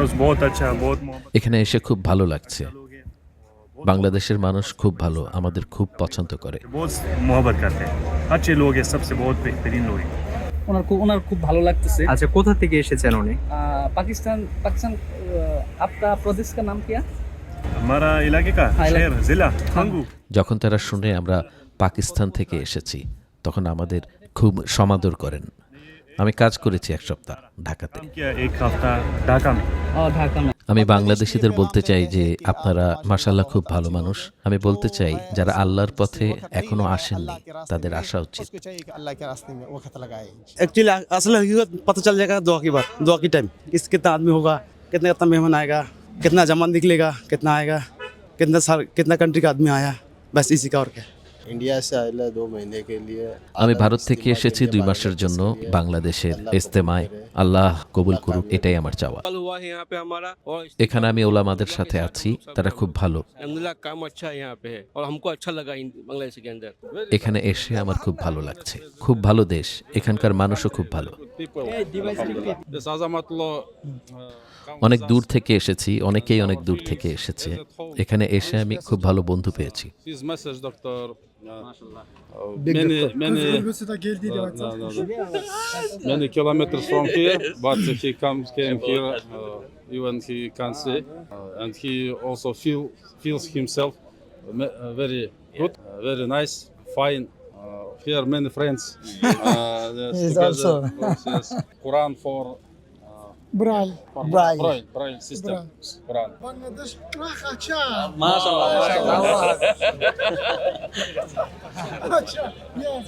House बहुत अच्छा, बहुत मोहब्बत এখানে এসে খুব ভালো লাগছে। लोग हैं, বাংলাদেশের মানুষ খুব ভালো, আমাদের খুব পছন্দ করে। बहुत मोहब्बत करते हैं, अच्छे लोग हैं, सबसे बहुत बेहतरीन लोग हैं। ওনার খুব ভালো লাগতেছে। আচ্ছা, কোথা থেকে এসেছেন উনি? पाकिस्तान पाकिस्तान आपका प्रदेश का नाम क्या? हमारा इलाके का हाँ, शहर जिला खंगू। যখন তারা শুনে আমরা পাকিস্তান থেকে এসেছি তখন আমাদের খুব সমাদর করেন। আমি কাজ করেছি 1 সপ্তাহ ঢাকাতে। काम किया 1 हफ्ता ढाका में। ढाका में। আমি বাংলাদেশিদের বলতে চাই যে আপনারা মাশাআল্লাহ খুব ভালো মানুষ। আমি বলতে চাই যারা আল্লাহর পথে এখনো আসেননি তাদের আসা উচিত। एक्चुअली असल हकीकत पता चल जाएगा दुआ की बात, दुआ की टाइम कितना आदमी होगा, कितना मेहमान आएगा, कितना जमान निकलेगा, कितना आएगा, कितना कंट्री का आदमी आया, बस इसी का और क्या। इंडिया से आया 2 महीने के लिए। আমি ভারত থেকে এসেছি 2 মাসের জন্য বাংলাদেশের ইজতেমায়। আল্লাহ কবুল করুক, এটাই আমার চাওয়া। हुआ है यहाँ पे हमारा और এখানে আমি ওলামাদের সাথে আছি, তারা খুব ভালো। अल्हम्दुलिल्लाह काम अच्छा है यहाँ पे है और हमको अच्छा लगा बांग्लादेश के अंदर। এখানে এসে আমার খুব ভালো লাগছে। খুব ভালো দেশ, এখানকার মানুষও খুব ভালো। অনেক দূর থেকে এসেছি, অনেকেই অনেক দূর থেকে এসেছে। এখানে এসে আমি খুব ভালো বন্ধু পেয়েছি। His message, doctor. Many kilometers from here, but he came here even he can't see, and he also feels himself very good, very nice, fine. Here many friends. Yes, also. Yes, Quran for. Braille system. Quran. Bangladesh अच्छा माशाल्लाह। अच्छा yes